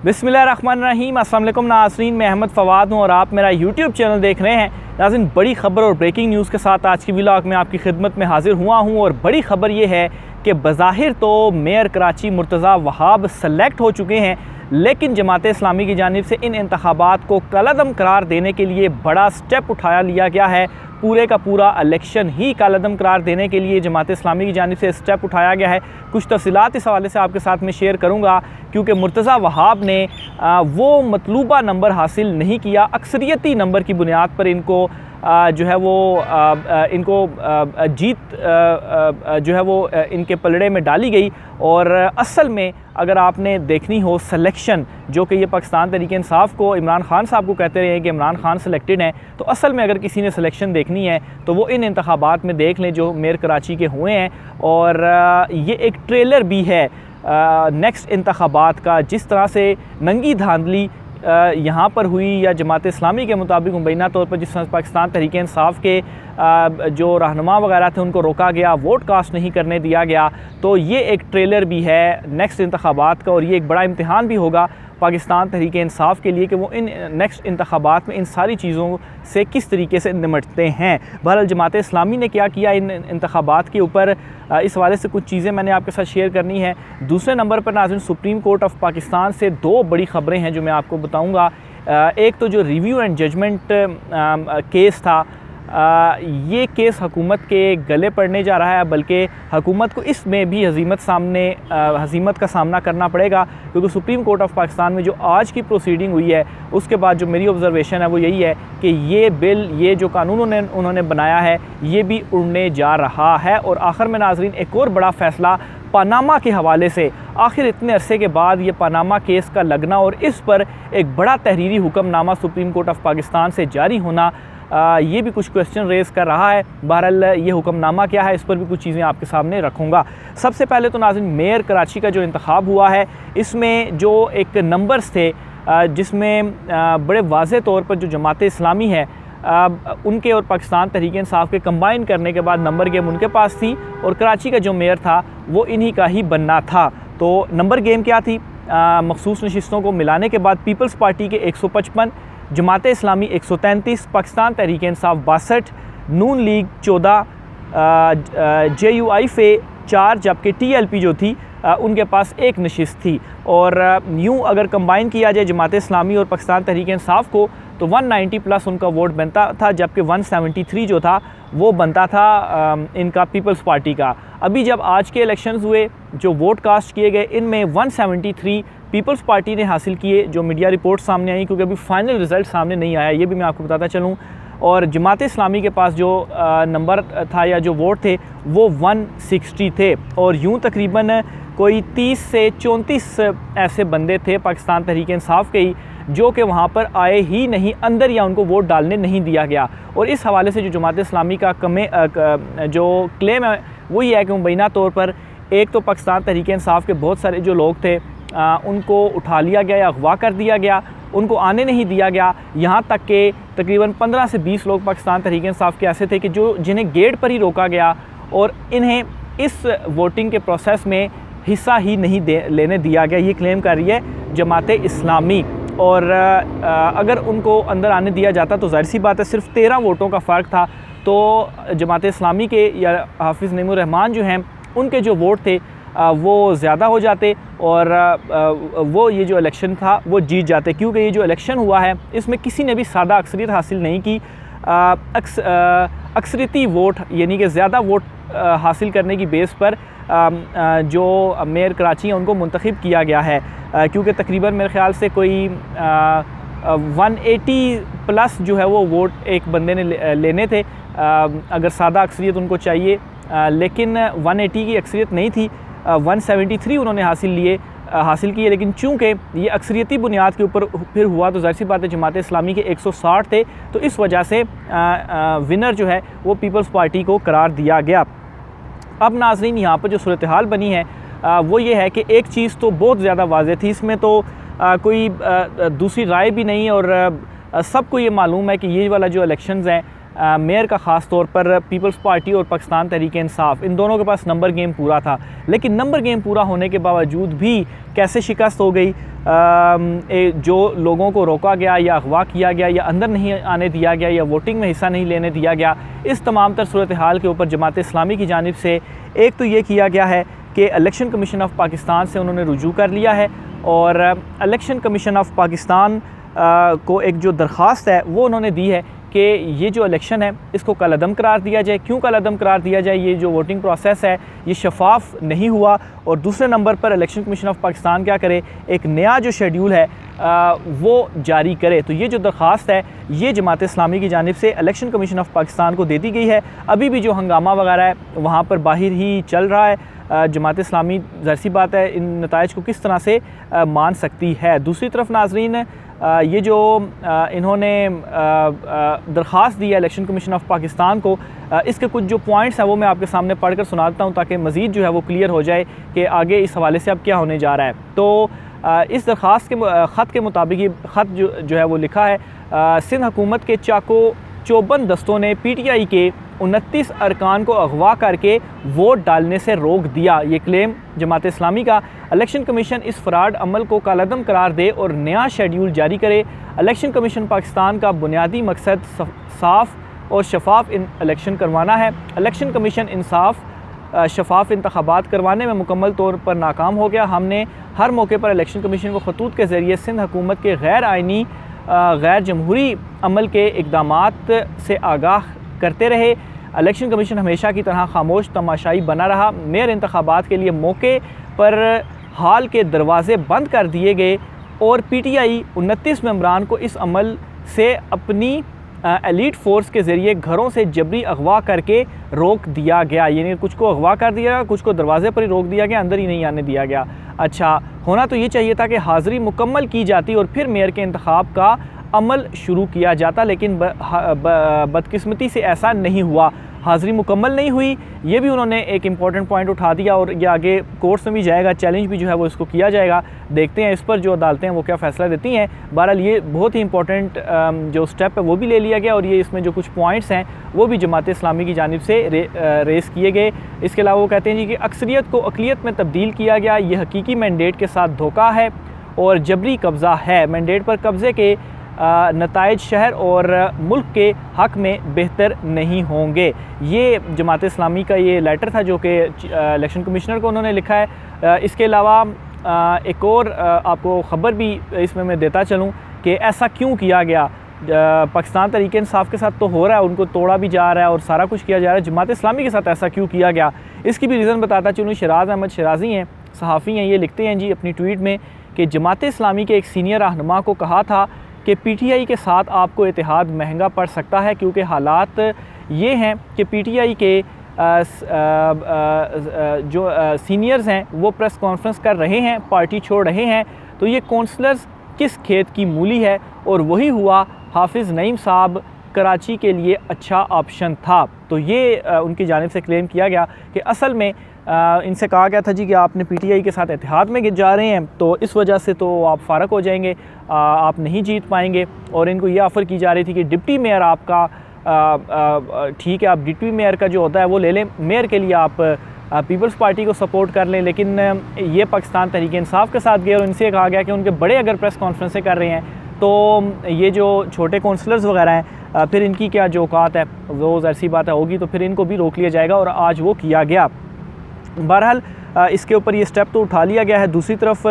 बिस्मिल्लाहिर्रहमानिर्रहीम। अस्सलाम वालेकुम नाज़रीन, मैं अहमद फ़वाद हूँ और आप मेरा यूट्यूब चैनल देख रहे हैं। नाज़रीन, बड़ी ख़बर और ब्रेकिंग न्यूज़ के साथ आज की व्लॉग में आपकी खिदमत में हाज़िर हुआ हूँ। और बड़ी ख़बर ये है कि बज़ाहिर तो मेयर कराची मुर्तज़ा वहाब सेलेक्ट हो चुके हैं, लेकिन जमात इस्लामी की जानिब से इन इंतखाबात को कलअदम करार देने के लिए बड़ा स्टेप लिया गया है। पूरे का पूरा इलेक्शन ही कलअदम करार देने के लिए जमात इस्लामी की जानिब से स्टेप उठाया गया है। कुछ तफसीलात इस हवाले से आपके साथ में शेयर करूँगा, क्योंकि मुर्तज़ा वहाब ने वो मतलूबा नंबर हासिल नहीं किया। अक्सरियती नंबर की बुनियाद पर इनको जो है वो इनको जीत जो है वो इनके पलड़े में डाली गई। और असल में अगर आपने देखनी हो सिलेक्शन, जो कि ये पाकिस्तान तहरीक इंसाफ को इमरान खान साहब को कहते रहे हैं कि इमरान खान सिलेक्टेड हैं, तो असल में अगर किसी ने सिलेक्शन देखनी है तो वो इन इंतखाबात में देख लें जो मेयर कराची के हुए हैं। और ये एक ट्रेलर भी है नेक्स्ट इंतखाबात का, जिस तरह से नंगी धांधली यहाँ पर हुई, या जमात इस्लामी के मुताबिक मुबैना तौर पर जिस तरह पाकिस्तान तहरीक इंसाफ के जो रहनुमा वगैरह थे उनको रोका गया, वोट कास्ट नहीं करने दिया गया। तो ये एक ट्रेलर भी है नेक्स्ट इंतखाबात का, और ये एक बड़ा इम्तिहान भी होगा पाकिस्तान तहरीक इंसाफ के लिए कि वो इन नेक्स्ट इंतखाबात में इन सारी चीज़ों से किस तरीके से निमटते हैं। बहरहाल जमात इस्लामी ने क्या किया इन इंतखाबात के ऊपर, इस हवाले से कुछ चीज़ें मैंने आपके साथ शेयर करनी है। दूसरे नंबर पर नाज़रीन, सुप्रीम कोर्ट ऑफ पाकिस्तान से दो बड़ी ख़बरें हैं जो मैं आपको बताऊँगा। एक तो जो रिव्यू एंड जजमेंट केस था, ये केस हुकूमत के गले पड़ने जा रहा है, बल्कि हुकूमत को इसमें भी हज़ीमत का सामना करना पड़ेगा, क्योंकि सुप्रीम कोर्ट ऑफ पाकिस्तान में जो आज की प्रोसीडिंग हुई है उसके बाद जो मेरी ऑब्ज़र्वेशन है वो यही है कि ये बिल, ये जो कानून उन्होंने बनाया है, ये भी उड़ने जा रहा है। और आखिर में नाज़रीन, एक और बड़ा फ़ैसला पनामा के हवाले से, आखिर इतने अरसे के बाद ये पनामा केस का लगना और इस पर एक बड़ा तहरीरी hukamnama supreme court of Pakistan से जारी होना, ये भी कुछ क्वेश्चन रेज़ कर रहा है। बहरहाल ये हुक्मनामा क्या है, इस पर भी कुछ चीज़ें आपके सामने रखूँगा। सबसे पहले तो नाज़रीन, मेयर कराची का जो इंतखाब हुआ है, इसमें जो एक नंबर्स थे जिसमें बड़े वाज़े तौर पर जो जमात इस्लामी है उनके और पाकिस्तान तहरीक इंसाफ के कंबाइन करने के बाद नंबर गेम उनके पास थी, और कराची का जो मेयर था वो इन्हीं का ही बनना था। तो नंबर गेम क्या थी? मखसूस नशिस्तों को मिलाने के बाद पीपल्स पार्टी के 155, जमात इस्लामी 133, पाकिस्तान तहरीक इंसाफ 62, नून लीग 14, JUI 4, जबकि TLP जो थी उनके पास एक नशिस्त थी। और यूँ अगर कंबाइन किया जाए जमात इस्लामी और पाकिस्तान तहरीक इंसाफ को, तो 190 प्लस उनका वोट बनता था, जबकि 173 जो था वो बनता था इनका पीपल्स पार्टी का। अभी जब आज के इलेक्शंस हुए, जो वोट कास्ट किए गए, इनमें 173 पीपल्स पार्टी ने हासिल किए, जो मीडिया रिपोर्ट सामने आई, क्योंकि अभी फाइनल रिज़ल्ट सामने नहीं आया, ये भी मैं आपको बताता चलूँ। और जमात इस्लामी के पास जो नंबर था या जो वोट थे वो 160 थे, और यूँ तकरीबन कोई 30 से 34 ऐसे बंदे थे पाकिस्तान तहरीक इंसाफ के ही, जो कि वहाँ पर आए ही नहीं अंदर, या उनको वोट डालने नहीं दिया गया। और इस हवाले से जो जमात इस्लामी का जो क्लेम है वो ये है कि मुबैना तौर पर एक तो पाकिस्तान तहरीक इंसाफ के बहुत सारे जो लोग थे उनको उठा लिया गया या अगवा कर दिया गया, उनको आने नहीं दिया गया। यहाँ तक कि तकरीबन 15 से 20 लोग पाकिस्तान तहरीक इंसाफ के ऐसे थे कि जिन्हें गेट पर ही रोका गया, और इन्हें इस वोटिंग के प्रोसेस में हिस्सा ही नहीं लेने दिया गया। ये क्लेम कर रही है जमात इस्लामी। और अगर उनको अंदर आने दिया जाता तो ज़ाहिर सी बात है, सिर्फ 13 वोटों का फ़र्क था, तो जमात इस्लामी के या हाफिज़ नईमुर रहमान जो हैं उनके जो वोट थे वो ज़्यादा हो जाते, और वो ये जो इलेक्शन था वो जीत जाते। क्योंकि ये जो इलेक्शन हुआ है इसमें किसी ने भी सादा अक्सरियत हासिल नहीं की। अक्सरियती वोट यानी कि ज़्यादा वोट हासिल करने की बेस पर जो मेयर कराची हैं उनको मुंतखब किया गया है, क्योंकि तकरीबन मेरे ख़्याल से कोई 180 प्लस जो है वो वोट एक बंदे ने लेने थे अगर सादा अक्सरियत उनको चाहिए, लेकिन 180 की अक्सरियत नहीं थी, 173 उन्होंने हासिल किए। लेकिन चूँकि ये अक्सरियती बुनियाद के ऊपर फिर हुआ, तो ज़ाहिर सी बात है जमात इस्लामी के 160 थे, तो इस वजह से विनर जो है वो पीपल्स पार्टी को करार दिया गया। अब नाज़रीन, यहाँ पर जो सूरत हाल बनी है वो ये है कि एक चीज़ तो बहुत ज़्यादा वाज़ेह थी, इसमें तो कोई दूसरी राय भी नहीं, और सबको ये मालूम है कि ये वाला जो इलेक्शंस हैं मेयर का ख़ास तौर पर पीपल्स पार्टी और पाकिस्तान तहरीक इंसाफ, इन दोनों के पास नंबर गेम पूरा था। लेकिन नंबर गेम पूरा होने के बावजूद भी कैसे शिकस्त हो गई, जो लोगों को रोका गया या अगवा किया गया या अंदर नहीं आने दिया गया या वोटिंग में हिस्सा नहीं लेने दिया गया, इस तमाम तर सूरत हाल के ऊपर जमात इस्लामी की जानिब से एक तो ये किया गया है कि इलेक्शन कमीशन ऑफ पाकिस्तान से उन्होंने रुजू कर लिया है और इलेक्शन कमीशन ऑफ पाकिस्तान को एक जो दरख्वास्त है वो उन्होंने दी है कि ये जो इलेक्शन है इसको कलअदम करार दिया जाए। क्यों कलअदम करार दिया जाए? ये जो वोटिंग प्रोसेस है ये शफाफ नहीं हुआ। और दूसरे नंबर पर इलेक्शन कमीशन ऑफ पाकिस्तान क्या करे, एक नया जो शेड्यूल है वो जारी करे। तो ये जो दरख्वास्त है ये जमात इस्लामी की जानिब से इलेक्शन कमीशन ऑफ पाकिस्तान को दे दी गई है। अभी भी जो हंगामा वगैरह है वहाँ पर बाहर ही चल रहा है। जमात इस्लामी ज़ाहिर सी बात है इन नताइज को किस तरह से मान सकती है। दूसरी तरफ नाजरीन, ये जो इन्होंने दरख्वास्त दी है इलेक्शन कमीशन ऑफ पाकिस्तान को, इसके कुछ जो पॉइंट्स हैं वो मैं आपके सामने पढ़कर सुना देता हूँ ताकि मज़ीद जो है वो क्लियर हो जाए कि आगे इस हवाले से अब क्या होने जा रहा है। तो इस दरख्वास्त के ख़त के मुताबिक ये ख़त जो है वो लिखा है, सिंध हुकूमत के चाको चौबंद दस्तों ने PTI के 29 अरकान को अगवा करके वोट डालने से रोक दिया। ये क्लेम जमात इस्लामी का। इलेक्शन कमीशन इस फ्रॉड अमल को कलअदम करार दे और नया शेड्यूल जारी करे। इलेक्शन कमीशन पाकिस्तान का बुनियादी मकसद साफ़ और शफाफ इलेक्शन करवाना है। इलेक्शन कमीशन शफाफ इंतखाबात करवाने में मुकम्मल तौर पर नाकाम हो गया। हमने हर मौके पर इलेक्शन कमीशन को खतूत के ज़रिए सिंध हुकूमत के गैर आइनी गैर जमहूरी अमल के इक़दामात से आगाह करते रहे। इलेक्शन कमीशन हमेशा की तरह खामोश तमाशाई बना रहा। मेयर इंतखाबात के लिए मौके पर हाल के दरवाज़े बंद कर दिए गए और PTI 29 मेंबरान को इस अमल से अपनी एलीट फोर्स के ज़रिए घरों से जबरी अगवा करके रोक दिया गया। यानी कुछ को अगवा कर दिया, कुछ को दरवाज़े पर ही रोक दिया गया, अंदर ही नहीं आने दिया गया। अच्छा, होना तो ये चाहिए था कि हाज़िरी मुकम्मल की जाती और फिर मेयर के इंतखाब का अमल शुरू किया जाता, लेकिन बदकिस्मती से ऐसा नहीं हुआ। हाज़िरी मुकम्मल नहीं हुई, ये भी उन्होंने एक इम्पॉर्टेंट पॉइंट उठा दिया और ये आगे कोर्ट्स में भी जाएगा, चैलेंज भी जो है वो इसको किया जाएगा। देखते हैं इस पर जो अदालतें हैं वो क्या फ़ैसला देती हैं। बहरहाल ये बहुत ही इंपॉर्टेंट जो स्टेप है वो भी ले लिया गया और ये इसमें जो कुछ पॉइंट्स हैं वो भी जमात इस्लामी की जानिब से रेस किए गए। इसके अलावा वो कहते हैं जी कि अक्सरियत को अक़लियत में तब्दील किया गया, ये हकीकी मैंडेट के साथ धोखा है और जबरी कब्ज़ा है। मैंडेट पर कब्ज़े के नताइज शहर और मुल्क के हक़ में बेहतर नहीं होंगे। ये जमात इस्लामी का ये लेटर था जो कि इलेक्शन कमिश्नर को उन्होंने लिखा है। इसके अलावा एक और आपको ख़बर भी इसमें मैं देता चलूँ कि ऐसा क्यों किया गया। पाकिस्तान तहरीक इंसाफ के साथ तो हो रहा है, उनको तोड़ा भी जा रहा है और सारा कुछ किया जा रहा है, जमात इस्लामी के साथ ऐसा क्यों किया गया, इसकी भी रीज़न बताता चलूँ। शराज अहमद शराजी हैं, सहाफ़ी हैं, ये लिखते हैं जी अपनी ट्वीट में कि जमात इस्लामी के एक सीनियर रहनुमा को कहा था कि PTI के साथ आपको इत्तेहाद महंगा पड़ सकता है, क्योंकि हालात ये हैं कि PTI के जो सीनियर्स हैं वो प्रेस कॉन्फ्रेंस कर रहे हैं, पार्टी छोड़ रहे हैं, तो ये काउंसलर्स किस खेत की मूली है। और वही हुआ, हाफिज़ नईम साहब कराची के लिए अच्छा ऑप्शन था। तो ये उनकी जानिब से क्लेम किया गया कि असल में इनसे कहा गया था जी कि आपने PTI के साथ इत्तेहाद में जा रहे हैं तो इस वजह से तो आप फ़ारग हो जाएंगे, आप नहीं जीत पाएंगे। और इनको ये ऑफ़र की जा रही थी कि डिप्टी मेयर आपका ठीक है, आप डिप्टी मेयर का जो होता है वो ले लें, मेयर के लिए आप पीपल्स पार्टी को सपोर्ट कर लें। लेकिन ये पाकिस्तान तहरीक इंसाफ के साथ गए और इनसे कहा गया कि उनके बड़े अगर प्रेस कॉन्फ्रेंसें कर रहे हैं तो ये जो छोटे काउंसलर्स वगैरह हैं फिर इनकी क्या जो औकात है, वो ज़ाहिर सी बात है होगी, तो फिर इनको भी रोक लिया जाएगा और आज वो किया गया। बहरहाल इसके ऊपर ये स्टेप तो उठा लिया गया है। दूसरी तरफ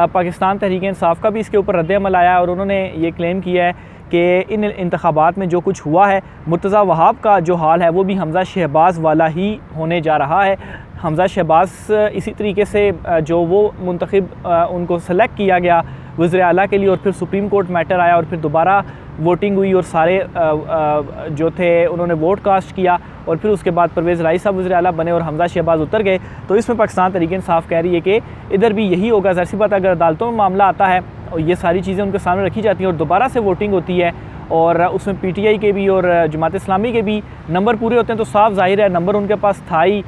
पाकिस्तान तहरीक इंसाफ का भी इसके ऊपर रद्द-ए-अमल आया और उन्होंने ये क्लेम किया है कि इन इंतखाबात में जो कुछ हुआ है, मुर्तज़ा वहाब का जो हाल है वो भी हमज़ा शहबाज वाला ही होने जा रहा है। हमज़ा शहबाज इसी तरीके से जो वो मुंतखब उनको सेलेक्ट किया गया वज़ीर आला के लिए और फिर सुप्रीम कोर्ट मैटर आया और फिर दोबारा वोटिंग हुई और सारे जो थे उन्होंने वोट कास्ट किया और फिर उसके बाद परवेज़ राई साहब वज़ीर आला बने और हमज़ा शहबाज उतर गए। तो इसमें पाकिस्तान तहरीक इंसाफ कह रही है कि इधर भी यही होगा। ज़ाहिर सी बात अगर अदालतों में मामला आता है और ये सारी चीज़ें उनके सामने रखी जाती हैं और दोबारा से वोटिंग होती है और उसमें PTI के भी और जमात इस्लामी के भी नंबर पूरे होते हैं, तो साफ ज़ाहिर है नंबर उनके पास था ही,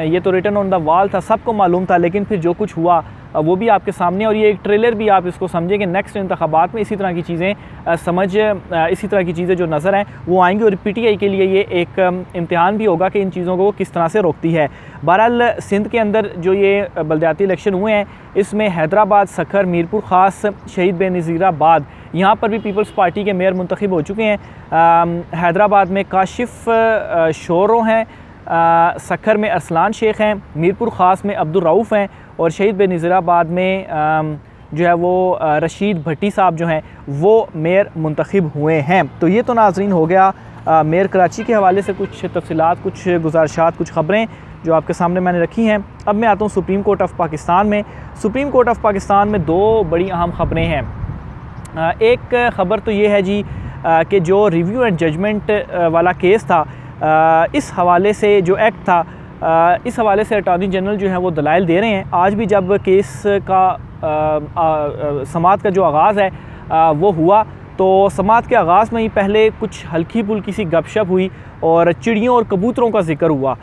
ये तो रिटन ऑन द वॉल था, सबको मालूम था। लेकिन फिर जो कुछ हुआ वो भी आपके सामने, और ये एक ट्रेलर भी आप इसको समझें कि नेक्स्ट इंतखाबात में इसी तरह की चीज़ें इसी तरह की चीज़ें जो नज़र आएँ वो आएंगी, और PTI के लिए ये एक इम्तिहान भी होगा कि इन चीज़ों को किस तरह से रोकती है। बहरहाल सिंध के अंदर जो ये बलदियाती इलेक्शन हुए हैं, इसमें हैदराबाद, सखर, मीरपुर ख़ास, शहीद बेनज़ीराबाद, यहाँ पर भी पीपल्स पार्टी के मेयर मुंतखब हो चुके हैं। हैदराबाद में काशिफ शोरो हैं, सखर में अरसलान शेख हैं, मीरपुर ख़ास में अब्दुल रऊफ़ हैं, और शहीद बेनज़ीराबाद में जो है वो रशीद भट्टी साहब जो हैं वो मेयर मुंतखब हुए हैं। तो ये तो नाज़रीन हो गया मेयर कराची के हवाले से कुछ तफसीलात, कुछ गुज़ारिशात, कुछ ख़बरें जो आपके सामने मैंने रखी हैं। अब मैं आता हूँ सुप्रीम कोर्ट ऑफ पाकिस्तान में। सुप्रीम कोर्ट ऑफ पाकिस्तान में दो बड़ी अहम ख़बरें हैं। एक ख़बर तो ये है जी कि जो रिव्यू एंड जजमेंट वाला केस था, इस हवाले से जो एक्ट था, इस हवाले से अटॉर्नी जनरल जो है वो दलाइल दे रहे हैं। आज भी जब केस का समाअत का जो आगाज़ है वो हुआ, तो समाअत के आगाज़ में ही पहले कुछ हल्की फुल्की सी गपशप हुई और चिड़ियों और कबूतरों का जिक्र हुआ।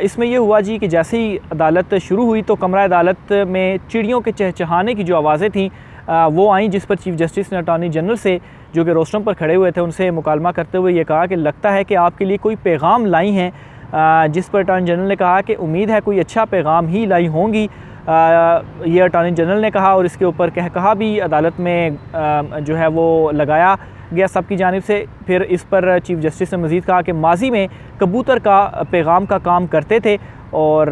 इसमें यह हुआ जी कि जैसे ही अदालत शुरू हुई तो कमरा अदालत में चिड़ियों के चहचहाने की जो आवाज़ें थीं वो आईं, जिस पर चीफ़ जस्टिस ने अटॉर्नी जनरल से, जो कि रोस्टम पर खड़े हुए थे, उनसे मुकालमा करते हुए ये कहा कि लगता है कि आपके लिए कोई पैगाम लाई हैं, जिस पर अटॉर्नी जनरल ने कहा कि उम्मीद है कोई अच्छा पैगाम ही लाई होंगी। ये अटॉर्नी जनरल ने कहा, और इसके ऊपर कहा भी अदालत में जो है वो लगाया गया सबकी जानिब से। फिर इस पर चीफ़ जस्टिस ने मज़ीद कहा कि माजी में कबूतर का पैगाम का काम करते थे, और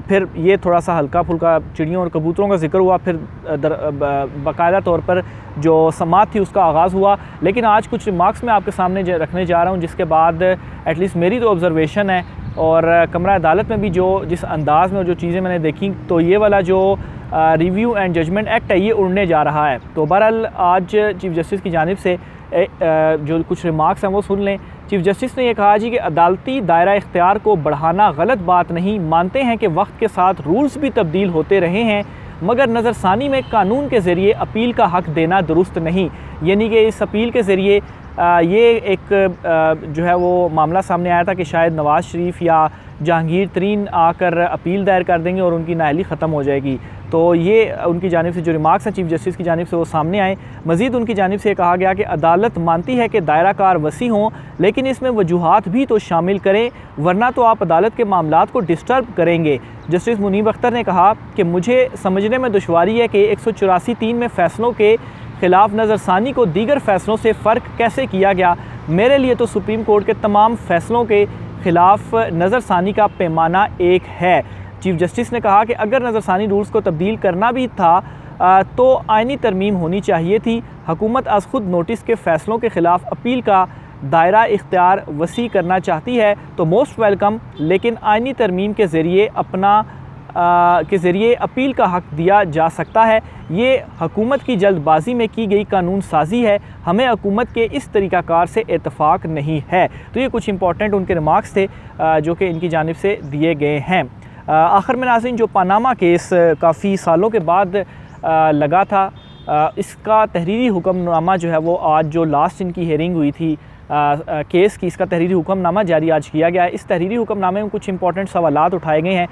फिर ये थोड़ा सा हल्का फुल्का चिड़ियों और कबूतरों का जिक्र हुआ। फिर बाकायदा तौर पर जो समाअत थी उसका आगाज़ हुआ। लेकिन आज कुछ रिमार्क्स मैं आपके सामने रखने जा रहा हूँ, जिसके बाद एटलीस्ट मेरी तो ऑब्ज़र्वेशन है, और कमरा अदालत में भी जिस अंदाज़ में और जो चीज़ें मैंने देखी, तो ये वाला जो रिव्यू एंड जजमेंट एक्ट है ये उड़ने जा रहा है। तो बहरहाल आज चीफ़ जस्टिस की जानिब से जो कुछ रिमार्क्स हैं वो सुन लें। चीफ़ जस्टिस ने यह कहा जी कि अदालती दायरा इख्तियार को बढ़ाना गलत बात नहीं, मानते हैं कि वक्त के साथ रूल्स भी तब्दील होते रहे हैं, मगर नज़रसानी में कानून के ज़रिए अपील का हक़ देना दुरुस्त नहीं। यानी कि इस अपील के ज़रिए ये एक जो है वो मामला सामने आया था कि शायद नवाज़ शरीफ या जहांगीर तरीन आकर अपील दायर कर देंगे और उनकी नाअहली ख़त्म हो जाएगी। तो ये उनकी जानिब से जो रिमार्क्स हैं चीफ़ जस्टिस की जानिब से वो सामने आए। मज़ीद उनकी जानिब से कहा गया कि अदालत मानती है कि दायरा कार वसी हों, लेकिन इसमें वजूहात भी तो शामिल करें, वरना तो आप अदालत के मामलात को डिस्टर्ब करेंगे। जस्टिस मुनीब अख्तर ने कहा कि मुझे समझने में दुश्वारी है कि 184(3) में फ़ैसलों के ख़िलाफ़ नज़रसानी को दीगर फ़ैसलों से फ़र्क कैसे किया गया। मेरे लिए तो सुप्रीम कोर्ट के तमाम फ़ैसलों के ख़िलाफ़ नज़रसानी का पैमाना एक है। चीफ़ जस्टिस ने कहा कि अगर नज़रसानी रूल्स को तब्दील करना भी था तो आइनी तरमीम होनी चाहिए थी। हुकूमत आज खुद नोटिस के फ़ैसलों के ख़िलाफ़ अपील का दायरा इख्तियार वसी करना चाहती है तो मोस्ट वेलकम, लेकिन आइनी तरमीम के ज़रिए अपील का हक़ दिया जा सकता है। ये हुकूमत की जल्दबाजी में की गई कानून साजी है, हमें हुकूमत के इस तरीक़ाकार से इत्तफ़ाक़ नहीं है। तो ये कुछ इंपॉर्टेंट उनके रिमार्क्स थे जो कि इनकी जानिब से दिए गए हैं। आखिर में नाज़रीन, जो पनामा केस काफ़ी सालों के बाद लगा था, इसका तहरीरी हुक्मनामा जो है वो आज जो लास्ट इनकी हेयरिंग हुई थी केस की, इसका तहरीरी हुक्मनामा जारी आज किया गया है। इस तहरीरी हुक्मनामे में कुछ इंपॉर्टेंट सवालात उठाए गए हैं।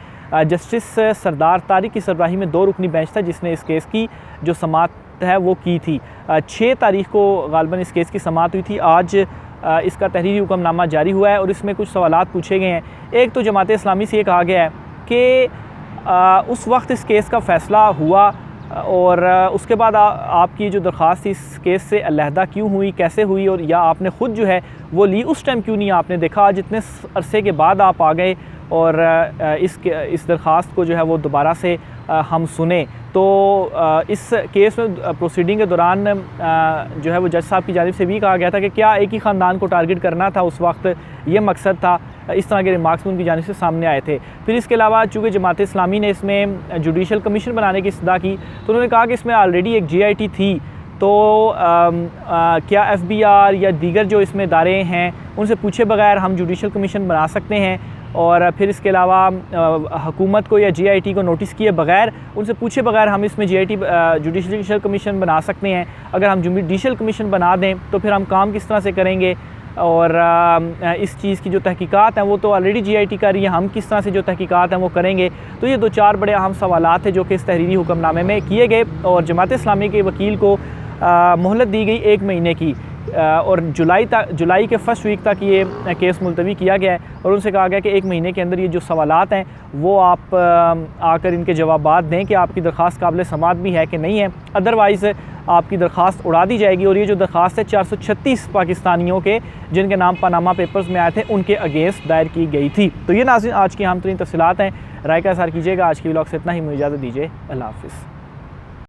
जस्टिस सरदार तारिक की सरबराही में 2 रुकनी बेंच था जिसने इस केस की जो समाअत है वो की थी। 6 तारीख को गालिबन इस केस की समाअत हुई थी। आज इसका तहरीरी हुक्मनामा जारी हुआ है और इसमें कुछ सवालात पूछे गए हैं। एक तो जमात इस्लामी से ये कहा गया है कि उस वक्त इस केस का फ़ैसला हुआ और उसके बाद आपकी जो दरख्वास्त इस केस से अलहदा क्यों हुई, कैसे हुई, और या आपने ख़ुद जो है वो ली, उस टाइम क्यों नहीं आपने देखा, जितने अरसे के बाद आप आ गए और इस दरख्वास्त को जो है वो दोबारा से हम सुने। तो इस केस में प्रोसीडिंग के दौरान जो है वो जज साहब की जानिब से भी कहा गया था कि क्या एक ही ख़ानदान को टारगेट करना था उस वक्त, ये मकसद था। इस तरह के रिमार्क्स उनकी जानिब से सामने आए थे। फिर इसके अलावा चूँकि जमात इस्लामी ने इसमें जुडिशल कमीशन बनाने की इस्तदा की तो उन्होंने कहा कि इसमें ऑलरेडी एक GIT थी, तो क्या FBR या दीगर जो इसमें इदारे हैं उनसे पूछे बगैर हम जुडिशल कमीशन बना सकते हैं। और फिर इसके अलावा हुकूमत को या GIT को नोटिस किए बगैर, उनसे पूछे बगैर हम इसमें जुडिशल कमीशन बना सकते हैं। अगर हम जुडिशल कमीशन बना दें तो फिर हम काम किस तरह से करेंगे, और इस चीज़ की जो तहकीकात हैं वो तो ऑलरेडी GIT कर रही है, हम किस तरह से जो तहकीकात हैं वो करेंगे। तो ये 2-4 बड़े अहम सवालात थे जो कि इस तहरीरी हुक्मनामे में किए गए और जमात इस्लामी के वकील को मोहलत दी गई 1 महीने की और जुलाई के फर्स्ट वीक तक ये केस मुलतवी किया गया है और उनसे कहा गया कि 1 महीने के अंदर ये जो सवालात हैं वो आप आकर इनके जवाबात दें कि आपकी दरख्वास्त काबिल समाअत भी है कि नहीं है, अदरवाइज़ आपकी दरख्वास्त उड़ा दी जाएगी। और ये जो दरख्वास्त है 436 पाकिस्तानियों के जिनके नाम पनामा पेपर्स में आए थे उनके अगेंस्ट दायर की गई थी। तो ये नाज़रीन आज की अहम तरीन तफसीलात हैं। राय का इज़हार कीजिएगा। आज की व्लॉग से इतना ही, मुझे इजाज़त दीजिए। अल्लाह हाफ़िज़।